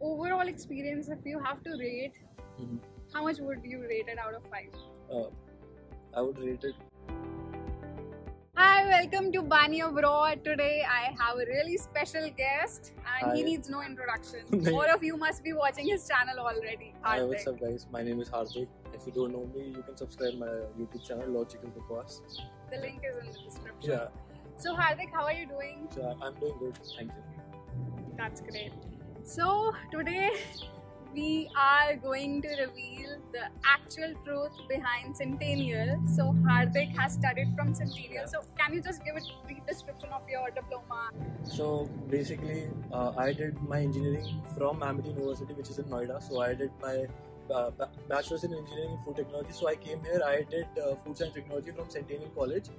overall experience, if you have to rate, Mhm. how much would you rate it out of 5? I would rate it. Hi, welcome to Bani Abroad. Today I have a really special guest and he Hi. needs no introduction. No. All of you must be watching his channel already. Hi, what's Hardik. up, guys? My name is Hardik. If you don't know me, you can subscribe my YouTube channel, Logical Bukwas. The link is in the description. Yeah, So Hardik, how are you doing? so I'm doing good. Thank you. That's great. So today we are going to reveal the actual truth behind Centennial. So Hardik has studied from Centennial. Yeah. So can you just give a brief description of your diploma? So basically, I did my engineering from Amity University, which is in Noida. So I did my bachelor's in engineering in food technology. So I came here. I did food science technology from Centennial College.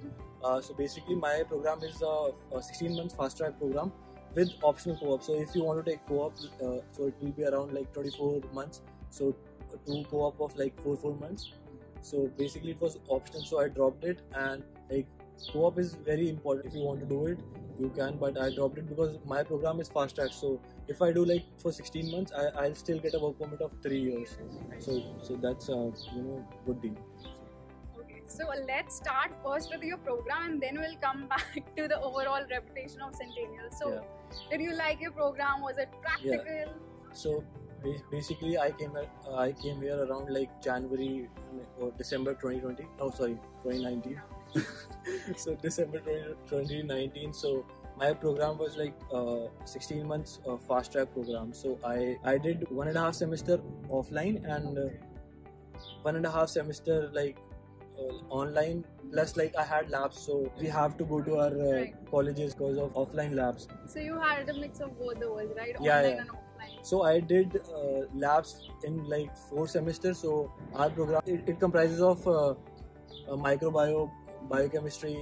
So basically, my program is a 16 months fast track program with optional co-op. So if you want to take co-op, so it will be around like 24 months. So two co-op of like 4 months. So basically, it was optional. So I dropped it, and like co-op is very important. If you want to do it, you can, but I dropped it because my program is fast track. So if I do like for 16 months, I'll still get a work permit of 3 years. So that's good deal. Okay, so let's start first with your program and then we'll come back to the overall reputation of Centennial. So, Yeah. did you like your program? Was it practical? So basically, I came here around like January or December 2020. Oh, sorry, 2019. So December 2019. So my program was like 16 months fast track program. So I did 1.5 semester offline and 1.5 semester like online, plus like I had labs, so we have to go to our Right. colleges because of offline labs. So you had a mix of both the worlds, right? Yeah, Online yeah. and offline. So I did labs in like 4 semesters. So our program it comprises of biochemistry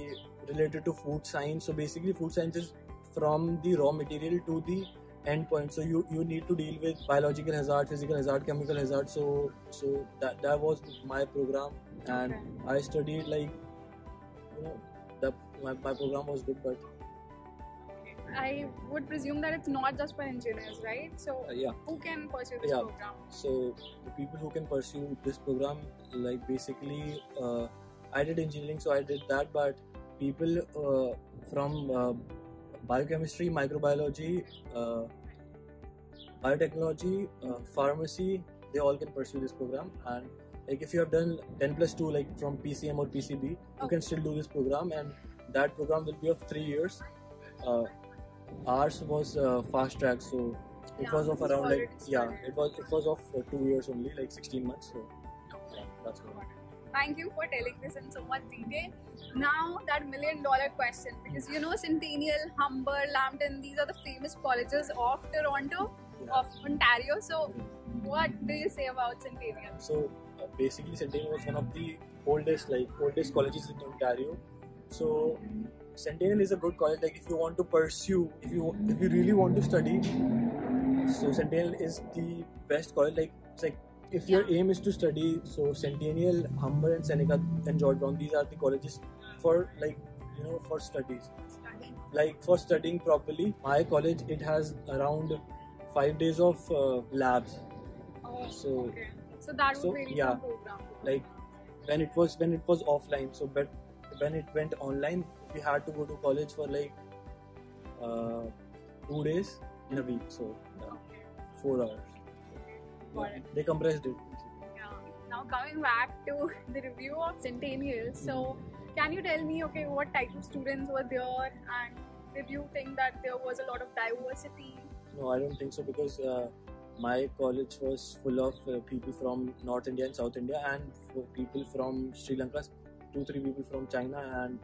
related to food science. So basically, food science is from the raw material to the end point. So you need to deal with biological hazard, physical hazard, chemical hazard. So that was my program, and Okay. I studied like my program was good, but I would presume that it's not just for engineers, right? So yeah. who can pursue this Yeah. program? So the people who can pursue this program, like basically, I did engineering, so I did that. But people from biochemistry, microbiology, biotechnology, pharmacy, they all can pursue this program. And like if you have done 10+2, like from PCM or PCB, you can still do this program, and that program will be of 3 years. Ours was fast track, so it was of it's around like already started. it was of 2 years only, like 16 months. So yeah, that's good. Thank you for telling this in so much detail. Now that $1 million question, because you know Centennial, Humber, Lambton, these are the famous colleges of Toronto, Yeah. of Ontario. So what do you say about Centennial? So basically, Centennial was one of the oldest colleges in Ontario. So Centennial is a good college. Like if you want to pursue, if you really want to study, so Centennial is the best college. Like it's like if your aim is to study, so Centennial, Humber, and Seneca and George Brown, these are the colleges for like for studies. Like for studying properly, my college it has around 5 days of labs. Oh, So okay. So that would vary yeah. from program. Like when it was offline, so but when it went online, we had to go to college for like 2 days in a week, so Okay. 4 hours. Got it. They compressed it. Yeah. Now coming back to the review of Centennial, so can you tell me, okay, what type of students were there, and did you think that there was a lot of diversity? No, I don't think so, because my college was full of people from North India and South India, and people from Sri Lanka, 2-3 people from China, and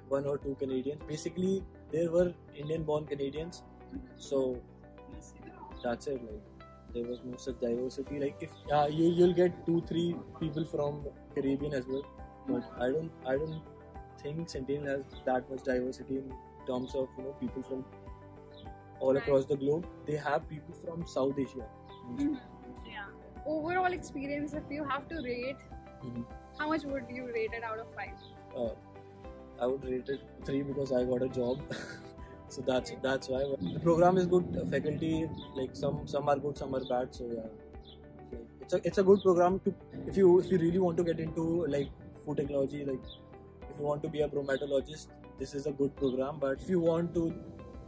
1 or 2 Canadians. Basically, there were Indian-born Canadians, so that's it. Like there was no such diversity. Like if you'll get 2-3 people from Caribbean as well, but I don't think Centennial has that much diversity in terms of people from all across the globe. They have people from South Asia. Yeah. Overall experience, if you have to rate, Mhm. how much would you rate it out of 5? I would rate it 3 because I got a job. So that's why the program is good. Faculty, like some are good, some are bad. So yeah, it's a good program to if you really want to get into like food technology, like if you want to be a bromatologist, this is a good program. But if you want to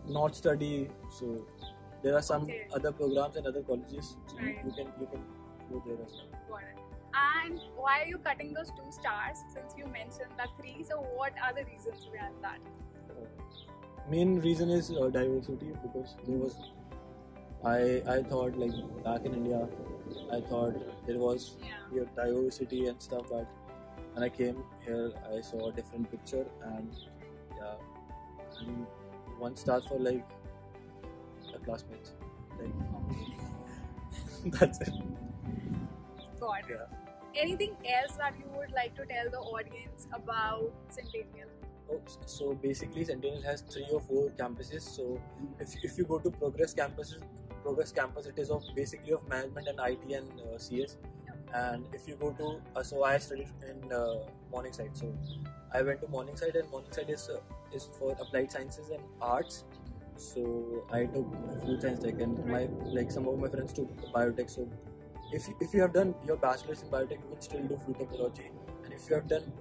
not study, so there are some Okay. other programs and other colleges. So Right. you can go there as well. Got it. And why are you cutting those 2 stars since you mentioned that 3? So what are the reasons behind that? Main reason is diversity, because there was I thought like back in India, I thought there was Yeah. diversity and stuff, but when I came here, I saw a different picture, and yeah, and 1 star for like the classmates, like that's it. Got it. Yeah. Anything else that you would like to tell the audience about Centennial? Oh, so basically, Centennial has 3 or 4 campuses. So if you go to Progress campus, it is of basically of management and IT and CS. And if you go to so I studied in Morningside. So I went to Morningside, and Morningside is for applied sciences and arts. So I took food science tech, and some of my friends took biotech. So if you have done your bachelor's in biotech, you can still do food technology, and if you have done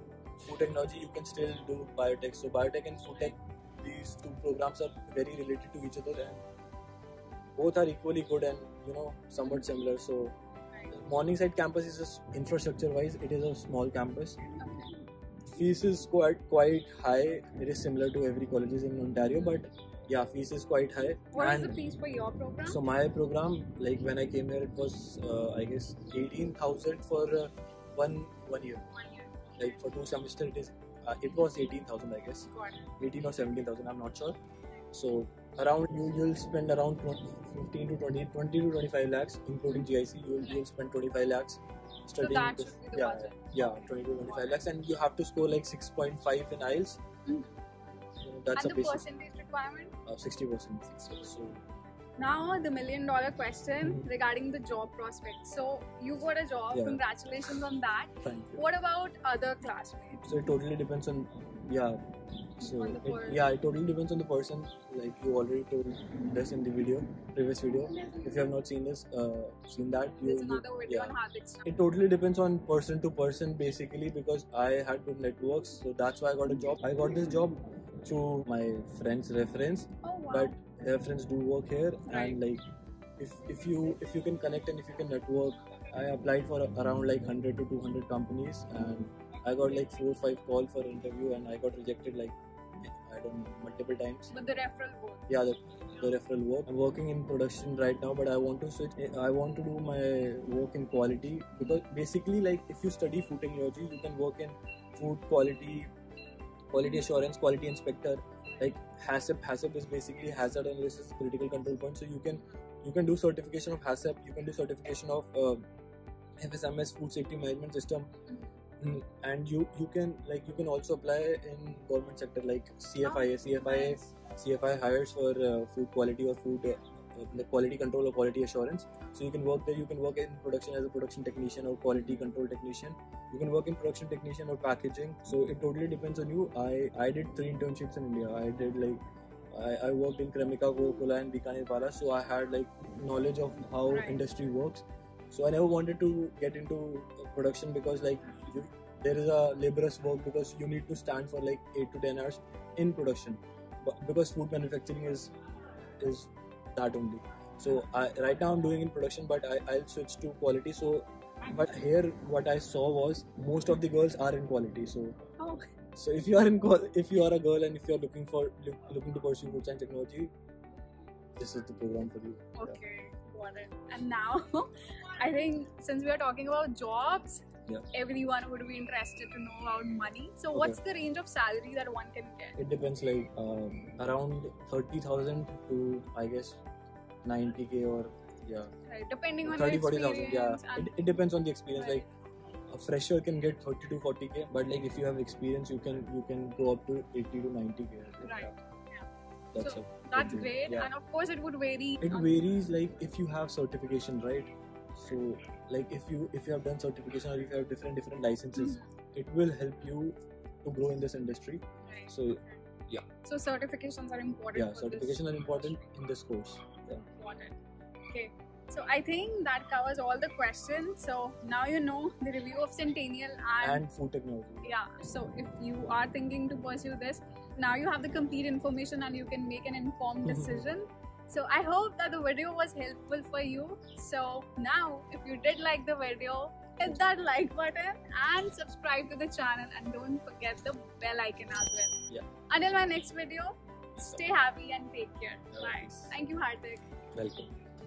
food technology, you can still do biotech. So biotech and food tech, these 2 programs are very related to each other, and both are equally good and somewhat similar. So Morningside campus is just infrastructure wise, it is a small campus. Fees is quite high. It is similar to every colleges in Ontario, but yeah, fees is quite high. What is the fees for your program? So my program, like when I came here, it was I guess 18,000 for one year. 1 year. Like for 2 semesters, it was 18,000, I guess. Got it. 18 or 17,000, I'm not sure. So around you'll spend around 15 to 20 to 25 lakhs, including GIC. You'll spend 25 lakhs studying. So that should be the budget. Yeah, 20 to 25 lakhs, and you have to score like 6.5 in IELTS. Mm. So that's And a the basic percentage requirement? 60%. So Now the $1 million question regarding the job prospects. So you got a job. Yeah. Congratulations on that. thank you. What about other classmates? So it totally depends on So On the person. it totally depends on the person. Like you already told this in the previous video. If you have not seen this, seen that, There's another video yeah. on habits. It totally depends on person to person basically, because I had good networks, so that's why I got a job. I got this job through my friend's reference, Oh wow. but their friends do work here, Right. and like if you can connect and if you can network, I applied for around like 100 to 200 companies, and I got like 4 or 5 calls for interview, and I got rejected like I don't know, multiple times. But the referral work. Yeah, the referral work. I'm working in production right now, but I want to switch. I want to do my work in quality, because basically, like if you study food technology, you can work in food quality assurance, quality inspector. Like HACCP is basically hazard analysis critical control point. So you can do certification of HACCP. You can do certification of FSMS, food safety management system. And you can also apply in government sector like CFIA. CFI hires for food quality or food quality control or quality assurance. So you can work there. You can work in production as a production technician or quality control technician. You can work in production technician or packaging. So it totally depends on you. I did 3 internships in India. I did I worked in Cremica, Coca-Cola and Bikaner Pala. So I had like knowledge of how industry works. So I never wanted to get into production, because like there is a laborious work, because you need to stand for like 8 to 10 hours in production. But because food manufacturing is that only. So right now I'm doing in production, but I'll switch to quality. So but here what I saw was most of the girls are in quality. So Oh. so if you are a girl and if you are looking to pursue food science technology, this is the program for you. Okay, got it. And now, I think since we are talking about jobs, everyone would be interested to know about money. So, what's the range of salary that one can get? It depends, like around 30,000 to I guess 90k or Right, depending on 30 your 40,000. experience. Yeah, And it depends on the experience. Right. Like a fresher can get 30 to 40k, but like if you have experience, you can go up to 80 to 90k. Right. That's So, it. that's great. Yeah. And of course, it would vary. It varies, like if you have certification, right? So like if you have done certification or if you have different licenses, it will help you to grow in this industry. Right. So Yeah. So certifications are important. Yeah, for certification this. are important in this course. Yeah. Important. Okay. So I think that covers all the questions. So now you know the review of Centennial And food technology. yeah. So if you are thinking to pursue this, now you have the complete information and you can make an informed decision. So I hope that the video was helpful for you. So now if you did like the video, hit that like button and subscribe to the channel, and don't forget the bell icon as well. Yeah. Until my next video, stay happy and take care. Bye. Nice. Thank you, Hardik. Welcome.